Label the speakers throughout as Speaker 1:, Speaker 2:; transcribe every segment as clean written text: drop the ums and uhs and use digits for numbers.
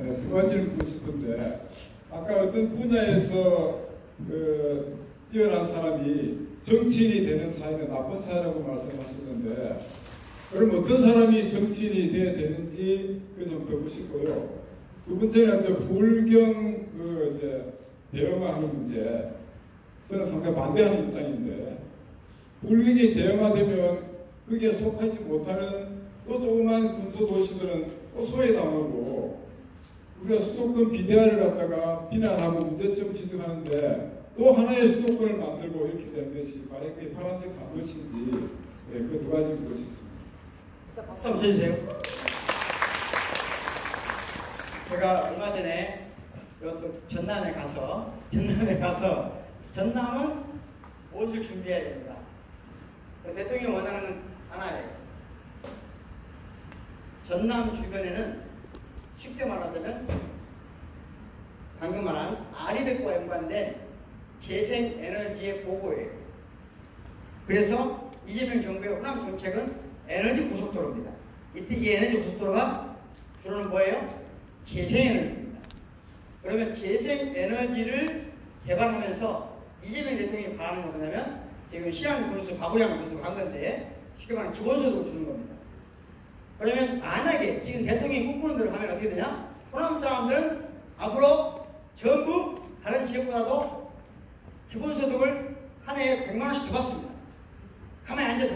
Speaker 1: 두 가지를 묻고 싶은데, 아까 어떤 분야에서 뛰어난 사람이 정치인이 되는 사회는 나쁜 사회라고 말씀하셨는데, 그럼 어떤 사람이 정치인이 돼야 되는지 그 좀 듣고 싶고요. 두 번째는 이제 불경 이제 대형화하는 문제. 저는 상당히 반대하는 입장인데, 불경이 대형화되면 그게 속하지 못하는 또 조그만 군소도시들은 또 소외당하고, 우리가 수도권 비대화를 갖다가 비난하고 문제점 지적하는데 또 하나의 수도권을 만들고 이렇게 된 것이 과연 그게 바람직한 것인지, 그 두 가지 묻고 싶습니다.
Speaker 2: 일단 박수 한번 쳐주세요. 제가 얼마 전에 전남에 가서 전남은 무엇을 준비해야 됩니다. 대통령이 원하는 건 하나예요. 전남 주변에는 쉽게 말하자면 방금 말한 아리백과 연관된 재생에너지의 보고예요. 그래서 이재명 정부의 호남 정책은 에너지 고속도로입니다. 이때 이 에너지 고속도로가 주로는 뭐예요? 재생에너지입니다. 그러면 재생에너지를 개발하면서 이재명 대통령이 바라는 건 뭐냐면, 지금 신한 군수, 바구량 군수 간 건데 쉽게 말하면 기본소득을 주는 겁니다. 그러면 만약에 지금 대통령이 꿈꾸는 대로 하면 어떻게 되냐? 호남 사람들은 앞으로 전부 다른 지역보다도 기본소득을 한 해에 100만 원씩 더 받습니다. 가만히 앉아서.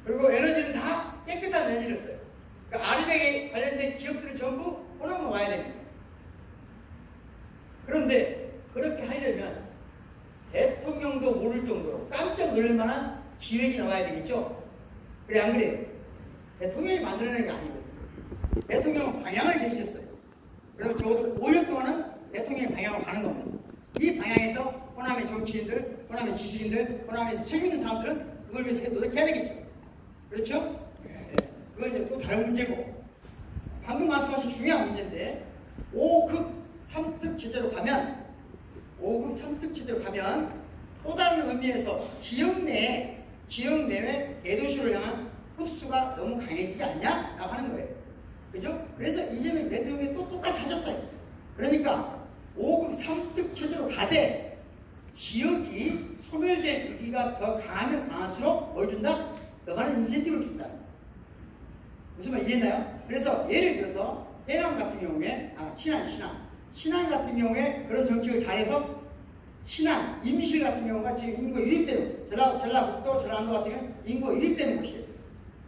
Speaker 2: 그리고 에너지는 다 깨끗한 에너지를 써요. 그러니까 아리백에 관련된 기업들은 전부 호남으로 와야 됩니다. 그런데 그렇게 하려면 대통령도 모를 정도로 깜짝 놀랄 만한 기획이 나와야 되겠죠? 그래, 안 그래요? 대통령이 만들어내는 게 아니고 대통령은 방향을 제시했어요. 그래서 적어도 5년 동안은 대통령의 방향으로 가는 겁니다. 이 방향에서 호남의 정치인들, 호남의 지식인들, 호남에서 책 읽는 사람들은 그걸 위해서 노력해야 되겠죠. 그렇죠? 네. 그건 이제 또 다른 문제고, 방금 말씀하신 중요한 문제인데, 5급 3특 체제로 가면 또 다른 의미에서 지역 내외 대도시를 향한 흡수가 너무 강해지지 않냐? 라고 하는 거예요. 그죠? 그래서 이재명 대통령이 또 똑같이 하셨어요. 그러니까 5급 3특 체제로 가되 지역이 소멸될 크기가 더 강하면 강할수록 뭘 준다? 더 많은 인센티브를 준다. 무슨 말 이해했나요? 그래서 예를 들어서 해남 같은 경우에 신안 같은 경우에 그런 정책을 잘해서 신안, 임실 같은 경우가 지금 인구가 유입되는, 전라북도, 전라남도 같은 경우는 인구가 유입되는 곳이에요.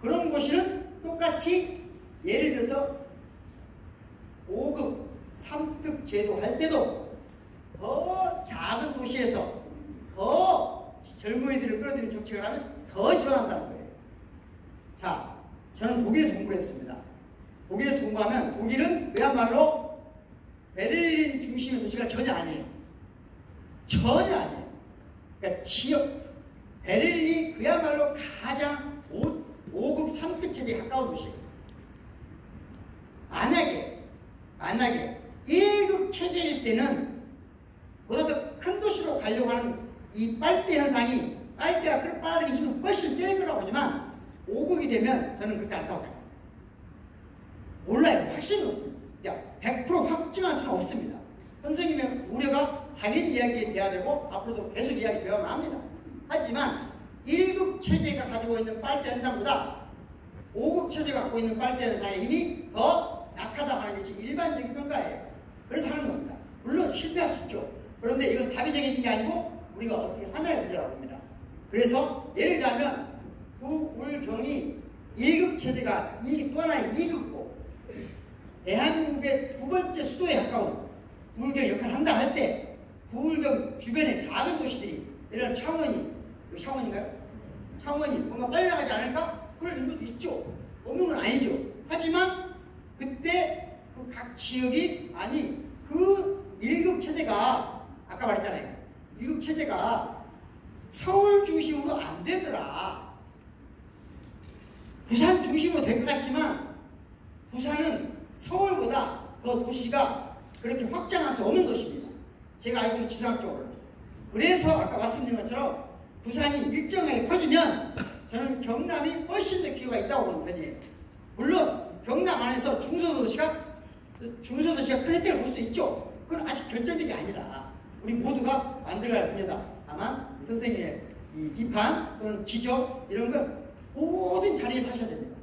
Speaker 2: 그런 곳은 똑같이 예를 들어서 5급 3특 제도 할 때도 더 작은 도시에서 더 젊은이들을 끌어들이는 정책을 하면 더 지원한다는 거예요. 자, 저는 독일에서 공부를 했습니다. 독일에서 공부하면 독일은 그야말로 베를린 중심의 도시가 전혀 아니에요. 전혀 아니에요. 그러니까 베를린이 그야말로 가장 5급 3특 체제에 가까운 도시예요. 만약에 1급 체제일 때는 보다 더 큰 도시로 가려고 하는 이 빨대 현상이, 빨대가 빨아들이는 힘은 훨씬 셀 거라고 하지만 5급이 되면 저는 그렇게 안다고 생각합니다. 몰라요. 확신이 없습니다. 100% 확증할 수는 없습니다. 선생님의 우려가 당연히 이야기돼야 되고 앞으로도 계속 이야기되어야만 합니다. 하지만 1급 체제가 가지고 있는 빨대 현상보다 5급 체제가 갖고 있는 빨대 현상의 힘이 더 약하다고 하는 것이 일반적인 평가예요. 그래서 하는 겁니다. 물론 실패할 수 있죠. 그런데 이건 답이 정해진 게 아니고 우리가 어떻게 하나의 문제라고 봅니다. 그래서 예를 들자면 부울경이 1급 체제가 또 하나의 2급고 대한민국의 두 번째 수도에 가까운 부울경 역할을 한다 할 때 부울경 주변의 작은 도시들이, 예를 들어 창원인가요? 창원이 뭔가 빨리 나가지 않을까? 그럴 의미도 있죠. 없는 건 아니죠. 하지만 그때 그 각 지역이, 아니 그 1급 체제가 아까 말했잖아요. 1급 체제가 서울 중심으로 안 되더라. 부산 중심으로 될 것 같지만 부산은 서울보다 더 도시가 그렇게 확장할 수 없는 도시입니다. 제가 알고 있는 지상적으로. 그래서 아까 말씀드린 것처럼 부산이 일정하게 커지면 저는 경남이 훨씬 더 기회가 있다고 보는 편이에요. 물론 경남 안에서 중소도시가 중소도 제가 큰 혜택을 볼 수도 있죠. 그건 아직 결정된 게 아니다. 우리 모두가 만들어갈 분야다. 다만 선생님의 이 비판 또는 지적 이런 건 모든 자리에서 하셔야 됩니다.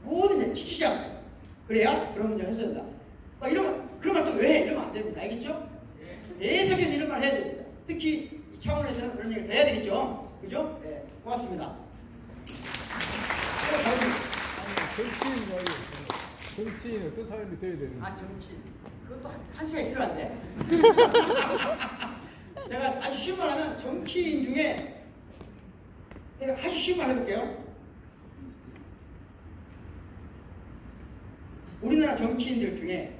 Speaker 2: 모든 자리 지치지 않고 그래야 그런 문제를 해줘야 된다. 그런 걸 또 왜 해? 이러면 안 됩니다. 알겠죠? 계속해서 이런 말 해야 됩니다. 특히 이 차원에서는 그런 얘기를 더 해야 되겠죠? 그죠? 네, 고맙습니다.
Speaker 3: 정치인 말이에요. 정치인 어떤 사람이 돼야 되는지.
Speaker 2: 아, 정치. 그것도 한 시간이 필요한데. 제가 아주 쉬운 말 하면 정치인 중에 제가 아주 쉬운 말 해볼게요. 우리나라 정치인들 중에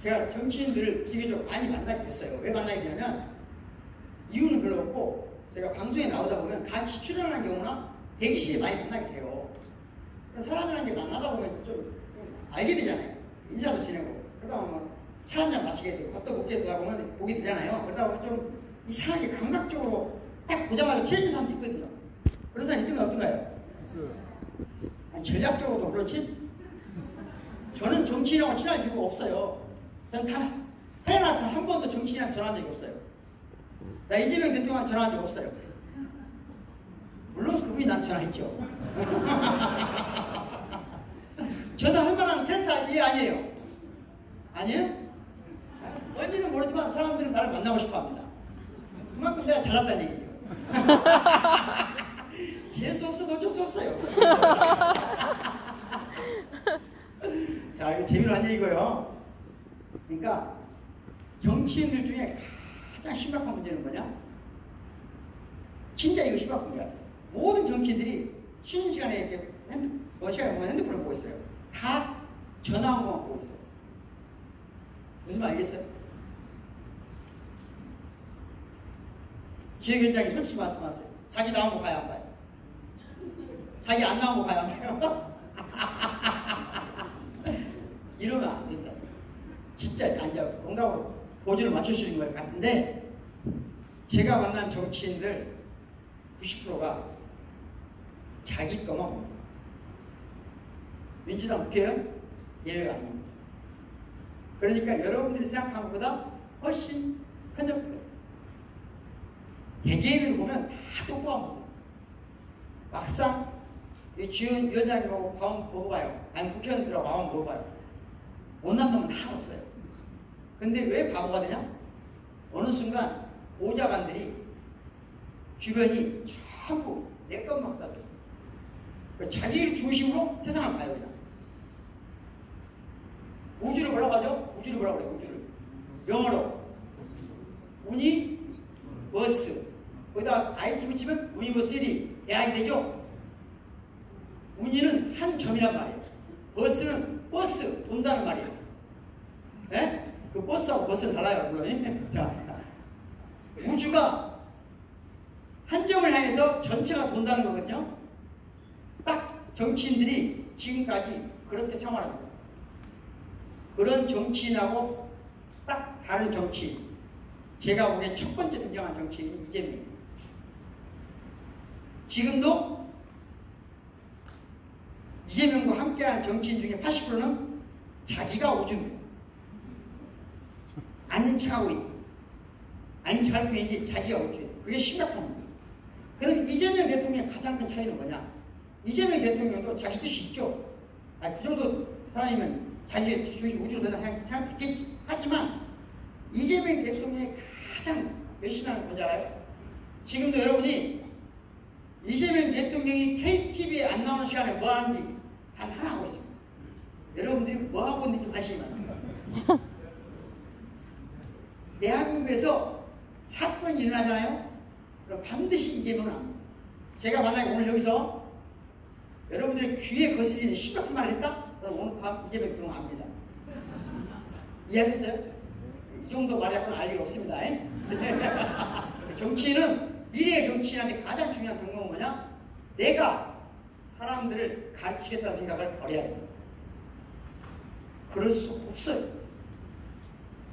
Speaker 2: 제가 정치인들을 비교적 많이 만나게 됐어요. 왜 만나게 되냐면 이유는 별로 없고 제가 방송에 나오다 보면 같이 출연하는 경우나 대기실에 많이 만나게 돼요. 사람이라는 게 만나다 보면 좀 알게 되잖아요. 인사도 지내고 그러다 보면 차 한잔 마시게 되고 밥도 먹게 되다 보면 보게 되잖아요. 그러다 보면 좀 이상하게 감각적으로 딱 보자마자 친해진 사람도 있거든요. 그런 사람 있으면 어떤가요? 아니, 전략적으로도 그렇지 저는 정치인하고 친할 이유가 없어요. 저는 태어나서 한 번도 정치인한테 전화한 적이 없어요. 나 이재명 대통령한테 전화한 적 없어요. 물론 그분이 나한테 전화했죠. 전화할 만한 캐릭터 아니에요? 아니에요? 뭔지는 모르지만 사람들은 나를 만나고 싶어 합니다. 그만큼 내가 잘났다는 얘기죠. 재수 없어도 어쩔 수 없어요. 자, 이거 재미로 한 얘기고요. 그러니까 정치인들 중에 가장 심각한 문제는 뭐냐? 진짜 이거 심각한 거야. 모든 정치인들이 쉬는 시간에 이렇게 시간에 보면 핸드폰을 보고 있어요. 다 전화 한 번만 보고 있어요. 무슨 말 알겠어요? 기획위원장이 솔직히 말씀하세요. 자기 나온 거 봐요, 안 봐요? 자기 안 나온 거 봐요, 안 봐요? 이러면 안 된다. 진짜 아니야. 농담으로 보조를 맞추시는 것 같은데 제가 만난 정치인들 90%가 자기 것만 봅니다. 민주당 국회의원 예외가 아닙니다. 그러니까 여러분들이 생각하는 것보다 훨씬 편협해요. 개개인을 보면 다 똑똑합니다. 막상 주연 위원장님하고 마음 먹어봐요. 아니 국회의원들하고 마음 먹어봐요. 못난 놈은 하나도 없어요. 근데 왜 바보가 되냐? 어느 순간 보좌관들이 주변이 전부 내 것만 따져요. 자기 중심으로 세상을 봐요. 그냥 우주를 뭐라고 하죠? 우주를 뭐라고 그래요? 우주를 영어로 우니버스 거기다 IT 붙이면 유니버시티 대학이 되죠? 우니는 한 점이란 말이에요. 버스는 버스 돈다는 말이에요. 예? 그 버스하고 버스는 달라요, 물론. 자, 우주가 한 점을 향해서 전체가 돈다는 거거든요. 딱 정치인들이 지금까지 그렇게 생활하는 거예요. 그런 정치인하고 딱 다른 정치인. 제가 보기엔 첫 번째 등장한 정치인이 이재명입니다. 지금도 이재명과 함께하는 정치인 중에 80%는 자기가 우주입니다. 아닌 척하고 있고 아닌 척할 뿐이지 자기가 우주예요. 그게 심각합니다. 그래서 이재명 대통령의 가장 큰 차이는 뭐냐? 이재명 대통령도 자기 뜻이 있죠. 그 정도 사람이면 자기의 우주로 된다 생각했겠지. 하지만 이재명 대통령이 가장 열심히 하는 건 뭔지 알아요? 지금도 여러분이 이재명 대통령이 KTV에 안 나오는 시간에 뭐 하는지 단 하나 하고 있습니다. 여러분들이 뭐 하고 있는지 관심이 많습니다. 대한민국에서 사건이 일어나잖아요? 그럼 반드시 이재명은 합니다. 제가 만약에 오늘 여기서 여러분들의 귀에 거스리는 심각한 말을 했다? 그럼 오늘 밤 이재명 대통령 압니다. 이해하셨어요? 이 정도 말이야고는 알 리가 없습니다. 정치인은 미래의 정치인한테 가장 중요한 경고는 뭐냐? 내가 사람들을 가르치겠다는 생각을 버려야 됩니다. 그럴 수 없어요.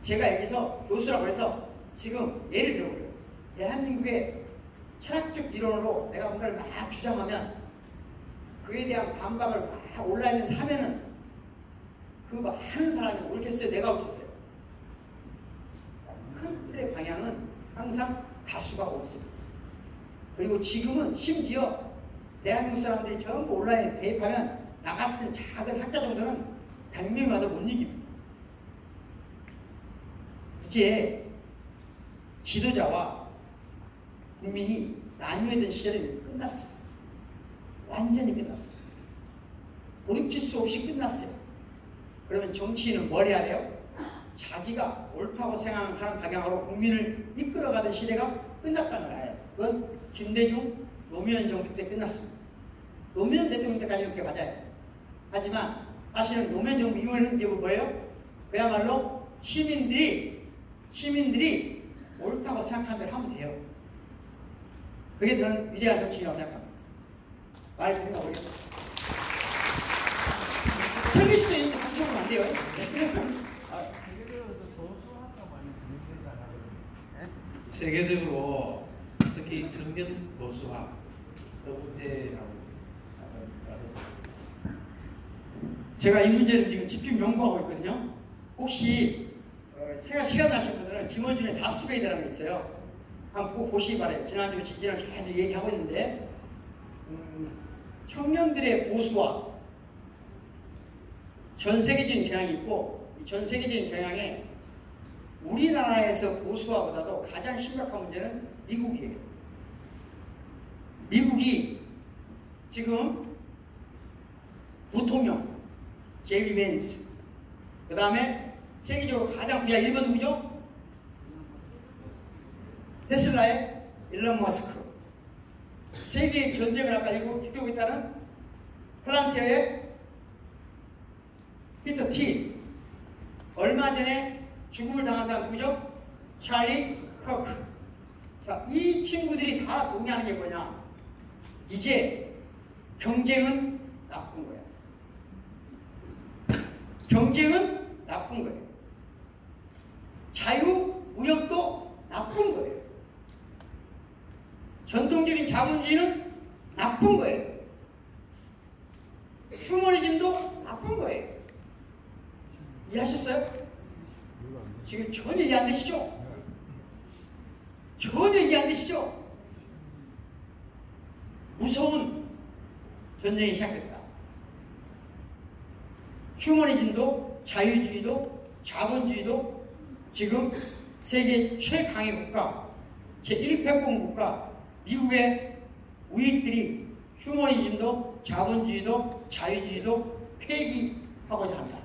Speaker 2: 제가 여기서 교수라고 해서 지금 예를 들어보세요. 대한민국의 철학적 이론으로 내가 뭔가를 막 주장하면 그에 대한 반박을 막 올라있는 사면은 그 많은 사람이 옳겠어요? 내가 옳겠어요? 큰 틀의 방향은 항상 다수가 옳습니다. 그리고 지금은 심지어 대한민국 사람들이 전부 온라인에 대입하면 나 같은 작은 학자 정도는 100명이 와도 못 이깁니다. 이제 지도자와 국민이 나뉘어진 시절이 끝났어요. 완전히 끝났어요. 돌이킬 수 없이 끝났어요. 그러면 정치인은 뭘 해야 돼요? 자기가 옳다고 생각하는 방향으로 국민을 이끌어가던 시대가 끝났다는 거예요. 그건 김대중, 노무현 정부 때 끝났습니다. 노무현 대통령 때까지는 그게 맞아요. 하지만 사실은 노무현 정부 이후에는 이제 뭐예요? 그야말로 시민들이 옳다고 생각하는 대로 하면 돼요. 그게 저는 위대한 정치인이라고 생각합니다. 말이 되는가 모르겠어요. 틀릴 수도 있는데 같이 하면 안 돼요.
Speaker 4: 세계적으로 특히 청년 보수화 그 문제라고
Speaker 2: 제가 이 문제를 지금 집중 연구하고 있거든요. 혹시 시간 나신 분들은 김어준의 다스베이드라는 게 있어요. 한번 꼭 보시기 바라요. 지난주 계속 얘기하고 있는데 청년들의 보수화 전 세계적인 경향이 있고 이 전 세계적인 경향에 우리나라에서 보수화보다도 가장 심각한 문제는 미국이에요. 미국이 지금 부통령 제리 벤스, 그 다음에 세계적으로 가장 부자 1번 누구죠? 테슬라의 일론 머스크, 세계의 전쟁을 아까 이끌고 있다는 플란티어의 피터 틸, 얼마 전에 죽음을 당한 사람 누구죠? 찰리 크로크. 자, 이 친구들이 다 동의하는 게 뭐냐? 이제 경쟁은 나쁜 거야. 경쟁은 나쁜 거예요. 자유무역도 나쁜 거예요. 전통적인 자본주의는 나쁜 거예요. 휴머니즘도 나쁜 거예요. 이해하셨어요? 지금 전혀 이해 안 되시죠? 전혀 이해 안 되시죠? 무서운 전쟁이 시작됐다. 휴머니즘도 자유주의도 자본주의도 지금 세계 최강의 국가, 제1패권 국가 미국의 우익들이 휴머니즘도 자본주의도 자유주의도 폐기하고자 한다.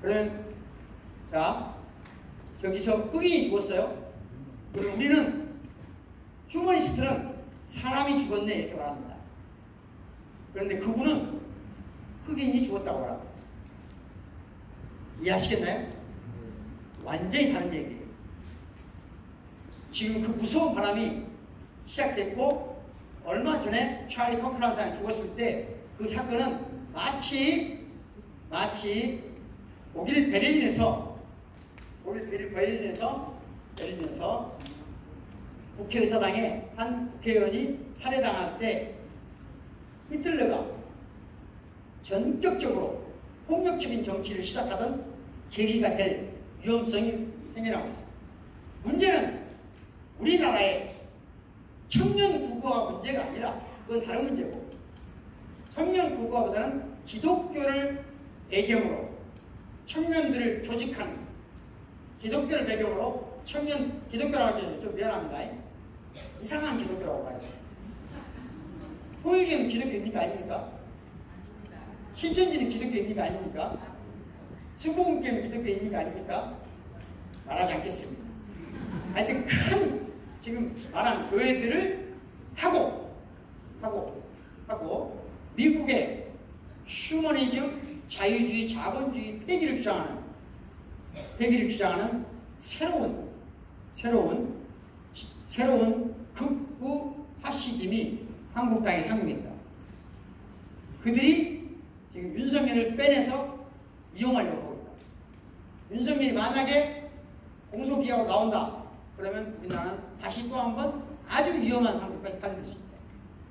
Speaker 2: 그러면 자 여기서 흑인이 죽었어요. 그럼 우리는 휴머니스트는 사람이 죽었네 이렇게 말합니다. 그런데 그분은 흑인이 죽었다고 말합니다. 이해하시겠나요? 완전히 다른 얘기예요. 지금 그 무서운 바람이 시작됐고 얼마 전에 찰리 커크라는 사람이 죽었을 때 그 사건은 마치 독일 베를린에서 국회의사당에 한 국회의원이 살해당할 때 히틀러가 전격적으로 폭력적인 정치를 시작하던 계기가 될 위험성이 생겨나고 있습니다. 문제는 우리나라의 청년 국어화 문제가 아니라 그건 다른 문제고, 청년 국어화보다는 기독교를 배경으로 청년들을 조직하는, 기독교를 배경으로 기독교라고 하죠. 좀 미안합니다. 이상한 기독교라고 봐요. 통일교는 기독교입니까? 아닙니까? 신천지는 기독교입니까? 아닙니까? 승복음교는 기독교입니까? 아닙니까? 말하지 않겠습니다. 하여튼 큰 지금 말한 교회들을 하고 미국의 휴머니즘, 자유주의, 자본주의 폐기를 주장하는 새로운 극우 파시즘이 한국 땅에 상륙했다. 그들이 지금 윤석열을 빼내서 이용하려고 하고 있다. 윤석열이 만약에 공소기각으로 나온다. 그러면 우리나라는 다시 또 한 번 아주 위험한 상황까지 빠질 수 있다.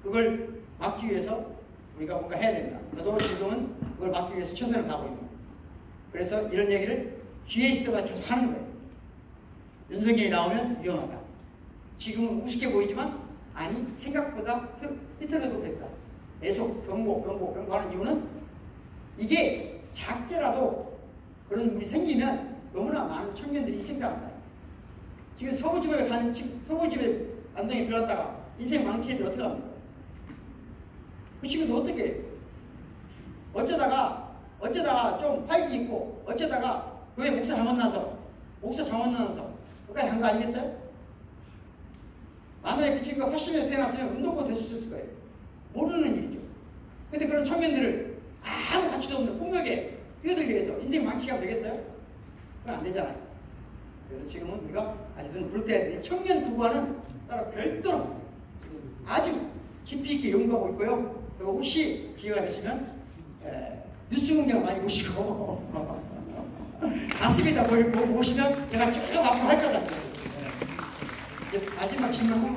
Speaker 2: 그걸 막기 위해서 우리가 뭔가 해야 된다. 저도 지금은 그걸 막기 위해서 최선을 다하고 있는 거예요. 그래서 이런 얘기를 기회 있을 때마다 계속 하는 거예요. 윤석열이 나오면 위험하다. 지금은 우습게 보이지만 아니 생각보다 히틀러도 높겠다. 계속 경고하는 이유는 이게 작게라도 그런 일이 생기면 너무나 많은 청년들이 희생당한다. 지금 서구집에 안동에 들어갔다가 인생 망치는데 어떻게 합니까? 그 친구도 어떻게 해요? 어쩌다가 좀 활기 있고 어쩌다가 교회 목사 잘못 나서 끝까지 한 거 아니겠어요? 만약에 그 친구가 80년에 태어났으면 운동권 될 수 있었을 거예요. 모르는 일이죠. 근데 그런 청년들을 아무 가치도 없는 폭력에 뛰어들기 위해서 인생 망치게 하면 되겠어요? 그건 안 되잖아요. 그래서 지금은 우리가 아주 눈을 붉게 해야 되니 청년 부부와는 따로 별도로 아주 깊이 있게 연구하고 있고요. 그리고 혹시 기회가 되시면 뉴스 공장 많이 보시고 가슴에다 보시면 제가 쭉 앞으로 할 거다. 이제 마지막 질문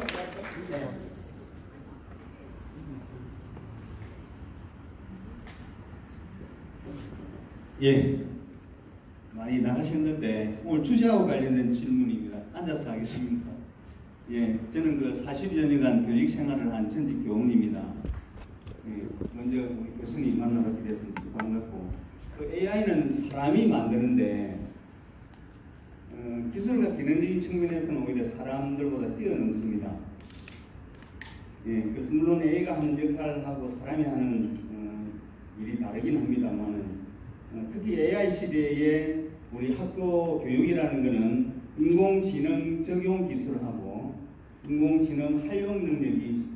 Speaker 2: 네.
Speaker 5: 예, 많이 나가셨는데 오늘 주제하고 관련된 질문입니다. 앉아서 하겠습니다. 예, 저는 그 40여 년간 교직 생활을 한 전직 교원입니다. 예, 먼저 우리 교수님 만나러 뵙게 돼서 반갑고, 그 AI는 사람이 만드는데 기술과 기능적인 측면에서는 오히려 사람들보다 뛰어넘습니다. 예, 그래서 물론 AI가 하는 역할하고 사람이 하는 일이 다르긴 합니다만, 특히 AI 시대에 우리 학교 교육이라는 것은 인공지능 적용 기술하고 인공지능 활용 능력이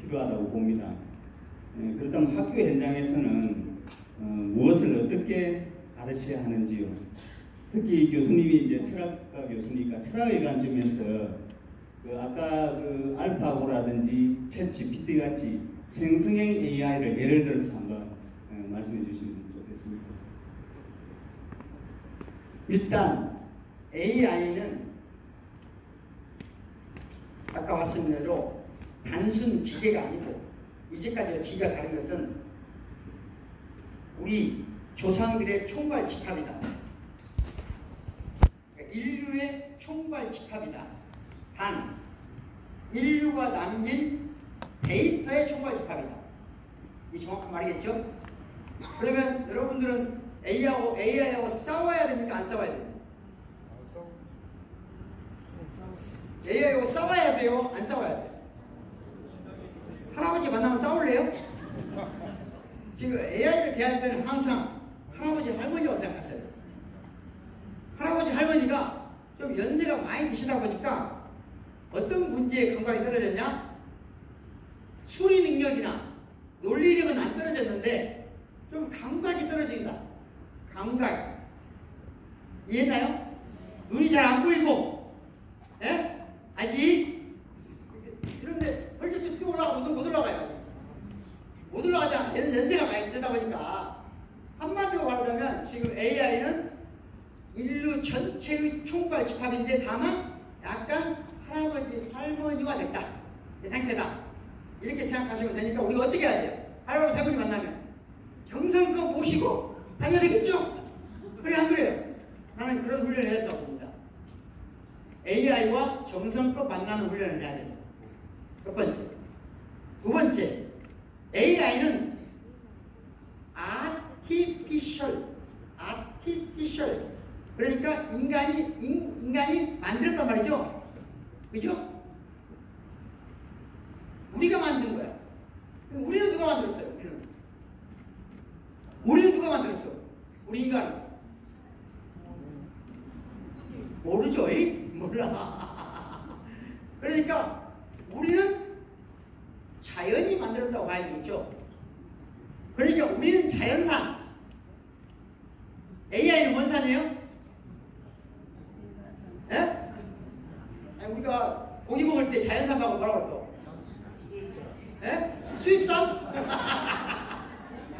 Speaker 5: 필요하다고 봅니다. 그렇다면 학교 현장에서는 무엇을 어떻게 가르쳐야 하는지요. 특히 교수님이 이제 철학과 교수니까 철학의 관점에서 그 아까 그 알파고라든지 챗 GPT 같이 생성형 AI를 예를 들어서 한번 말씀해 주시면 좋겠습니다.
Speaker 2: 일단 AI는 아까 말씀드린 대로 단순 기계가 아니고 이제까지와 기계가 다른 것은 우리 조상들의 총괄 집합이다. 그러니까 인류의 총괄 집합이다. 단 인류가 남긴 데이터의 총괄 집합이다. 이 정확한 말이겠죠? 그러면 여러분들은 AI하고 싸워야 됩니까? 안 싸워야 됩니까? AI하고 싸워야 돼요? 안 싸워야 돼요? 할아버지 만나면 싸울래요? 지금 AI를 대할 때는 항상 할아버지 할머니라고 생각하셔야 돼요. 할아버지 할머니가 좀 연세가 많이 드시다 보니까 어떤 문제에 감각이 떨어졌냐? 수리 능력이나 논리력은 안 떨어졌는데 좀 감각이 떨어진다. 감각. 이해했나요? 눈이 잘 안 보이고, 예? 아직 이런데 헐쩍 뛰어 올라가면 못 올라가요. 아직. 못 올라가잖아. 연세가 많이 드다 보니까. 한마디로 말하자면 지금 AI는 인류 전체의 총괄 집합인데 다만 약간 할아버지 할머니가 됐다. 이 상태다. 이렇게 생각하시면 되니까 우리가 어떻게 해야 돼요? 할아버지 할머니 만나면 정성껏 모시고 다녀야 되겠죠? 그래 안 그래요? 나는 그런 훈련을 해야 된다고 봅니다. AI와 정성껏 만나는 훈련을 해야 됩니다. 첫 번째. 두 번째, AI는 artificial. 그러니까 인간이 만들었단 말이죠. 그죠? 우리가 만든 거야. 우리는 누가 만들었어요? 우리는 누가 만들었어? 우리 인간. 모르죠? 몰라. 그러니까 우리는 자연이 만들었다고 봐야 되겠죠. 그러니까 우리는 자연산. AI는 뭔 산이에요? 예? 아니, 우리가 고기 먹을 때 자연산 하고 뭐라고 그럴까? 예? 수입산?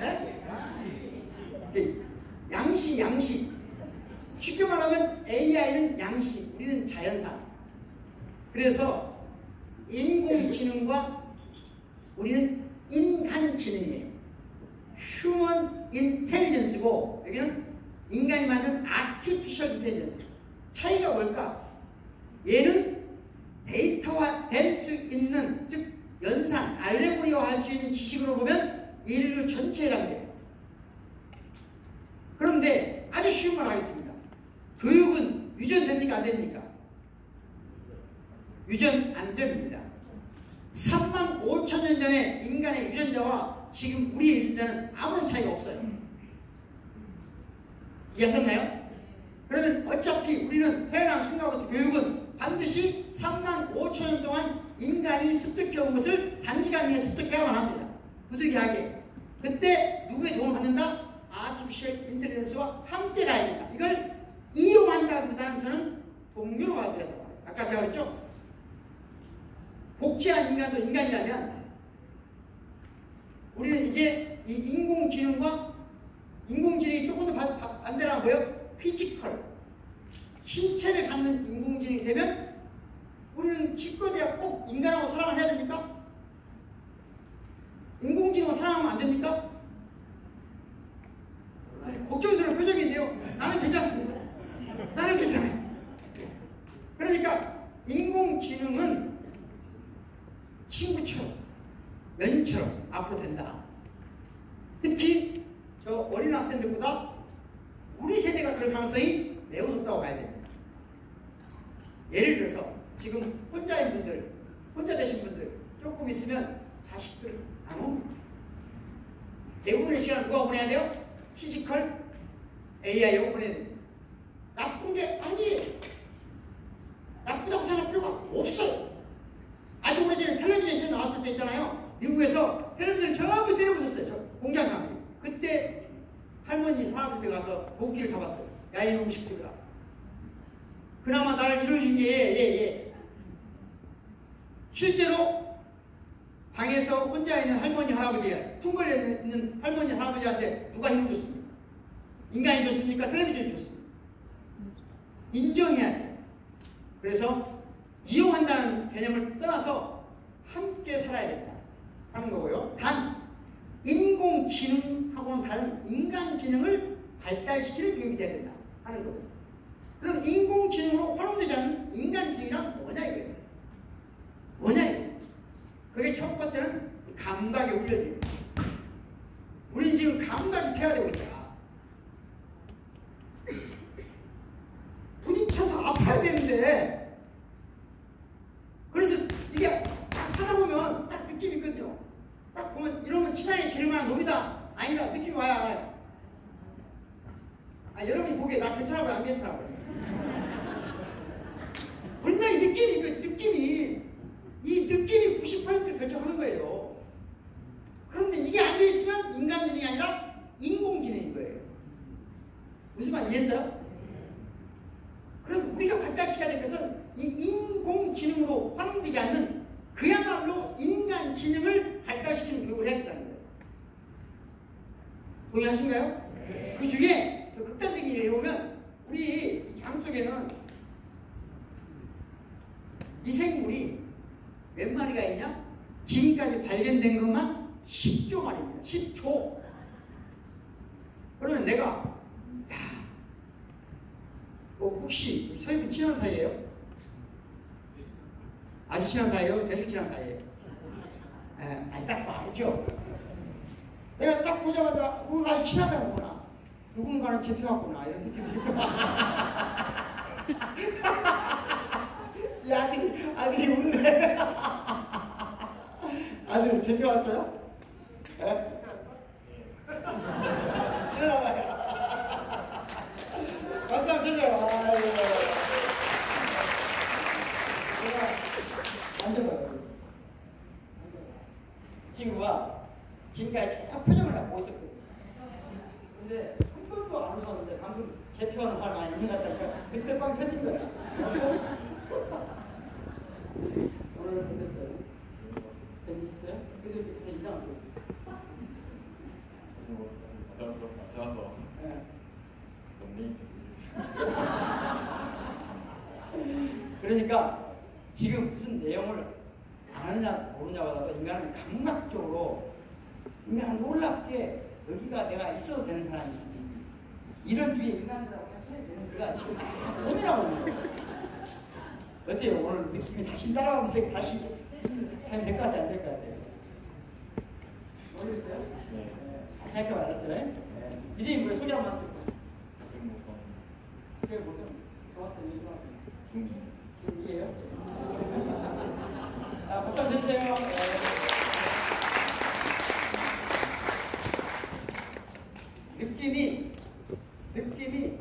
Speaker 2: 예? 양식. 쉽게 말하면 AI는 양식, 우리는 자연산. 그래서 인공지능과 우리는 인간지능이에요. 휴먼 인텔리전스고 여기는 인간이 만든 아티피셜 인텔리전스. 차이가 뭘까? 얘는 데이터화 될 수 있는, 즉 연산, 알레고리화 할 수 있는 지식으로 보면 인류 전체에 해당돼요. 그런데 아주 쉬운 말 하겠습니다. 교육은 유전됩니까? 안 됩니까? 유전 안 됩니다. 3만 5천 년 전에 인간의 유전자와 지금 우리의 유전자는 아무런 차이가 없어요. 이해하셨나요? 그러면 어차피 우리는 태어난 순간부터 교육은 반드시 3만 5천 년 동안 인간이 습득해온 것을 단기간 내에 습득해야만 합니다. 부득이하게. 그때 누구의 도움을 받는다? 아티피셜 인텔리전스와 함께 가야 된다. 이걸 이용한다기보다는 저는 동료로 가야 된다고 말해요. 아까 제가 그랬죠? 복제한 인간도 인간이라면 우리는 이제 이 인공지능이 조금 더 반대로 보여. 피지컬, 신체를 갖는 인공지능이 되면 우리는 기껏해야 꼭 인간하고 사랑을 해야 됩니까? 인공지능하고 사랑하면 안 됩니까? 걱정스러운 표정인데요. 나는 괜찮습니다. 나는 괜찮아요. 그러니까 인공지능은 친구처럼, 연인처럼 앞으로 된다. 특히 저 어린 학생들보다 우리 세대가 그럴 가능성이 매우 높다고 봐야 됩니다. 예를 들어서 지금 혼자인 분들, 혼자 되신 분들 조금 있으면 자식들 안 옵니다. 대부분의 시간을 누가 보내야 돼요? 피지컬 AI로 보내야 됩니다. 나쁜 게 아니에요. 나쁘다고 생각할 필요가 없어요. 아주 오래전에 텔레비전 시에 나왔을 때 있잖아요. 미국에서 텔레비전을 전부 때려부쉭어요. 저 공장 사람들이. 그때 할머니, 할아버지 가서 도끼를 잡았어요. 야, 이놈 시키더라. 그나마 나를 이루어준 게 실제로 방에서 혼자 있는 할머니, 할아버지, 퉁 걸려 있는 할머니, 할아버지한테 누가 힘을 줬습니까? 인간이 줬습니까? 텔레비전이 줬습니까? 인정해야 돼요. 그래서 이용한다는 개념을 떠나서 함께 살아야 된다 하는 거고요. 단 인공지능하고는 다른 인간지능을 발달시키는 교육이 돼야 된다 하는 거고요. 그럼 인공지능으로 활용되지 않는 인간지능이란 뭐냐 이거예요. 뭐냐 이거예요. 그게 첫 번째는 감각의 훈련입니다. 우리 지금 감각이 퇴화되고 있다. 부딪혀서 아파야 되는데, 그래서 이게 하다 보면 딱 느낌이 있거든요. 딱 보면 이런 건 친하게 지낼 만한 놈이다 아니다 느낌이 와요, 안 와요? 여러분이 보기에 나 괜찮아 보여, 안 괜찮아 보여? 분명히 느낌이, 이 느낌이 90%를 결정하는 거예요. 그런데 이게 안 돼 있으면 인간지능이 아니라 인공지능인 거예요. 무슨 말 이해했어요? 그럼 우리가 발달시켜야 될 것은 이 인공지능으로 활용되지 않는 그야말로 인간지능을 발달시키는 교육을 해야 된다는 거예요. 동의하신가요? 네. 그 중에 극단적인 예를 보면 우리 장 속에는 미생물이 몇 마리가 있냐? 지금까지 발견된 것만 10조 마리입니다. 10조. 그러면 내가 혹시 서희분 친한 사이예요? 아주 친한 사이예요? 계속 친한 사이예요? 딱 알죠? 내가 딱 보자마자 아주 친하다는구나. 누군가는 잡혀왔구나 이런 느낌이 들고 이 아들이 웃네. 아들 잡혀왔어요? 예? 일어나봐요. 박수 한번 쳐줘요. 아이고. 제가 앉아봐요. 친구가 지금까지 쭉 표정을 하고 있었거든요. 근데 한 번도 안 웃었는데 방금 제표하는 사람 아닌 것 같다니까 그때 빵 터진 거야. 오늘 어땠어요? 재밌었어요? 근데 이상한 소리. 그러니까 지금 무슨 내용을 아느냐 모르냐보다도 인간은 감각적으로 그냥 놀랍게 여기가 내가 있어도 되는 사람인지 이런 뒤에 인간이라고 하셔야 되는 그가 지금 꿈이라고 하는 거예요. 어때요? 오늘 느낌이 다시 따라오면 다시 사람이 될 것 같아요? 안 될 것 같아요? 모르겠어요? 네. 생각해 말았죠? 네. 이름이 뭐예요? 소개 한번 하세요. 그게 무슨? 좋았어요? 중이에요? 박수 한번 주세요. 느낌이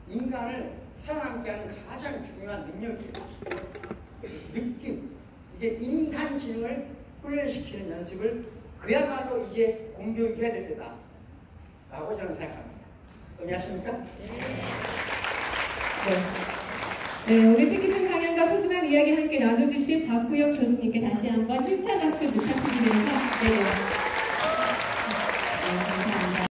Speaker 2: 인간을 살아남게 하는 가장 중요한 능력이에요. 느낌. 이게 인간 지능을 훈련시키는 연습을 그야말로 이제 공교육해야 될 때다. 라고 저는 생각합니다. 동의하십니까?
Speaker 6: 네, 오늘 뜻깊은 강연과 소중한 이야기 함께 나눠주신 박구영 교수님께 다시 한번 힘찬 박수 부탁드리면서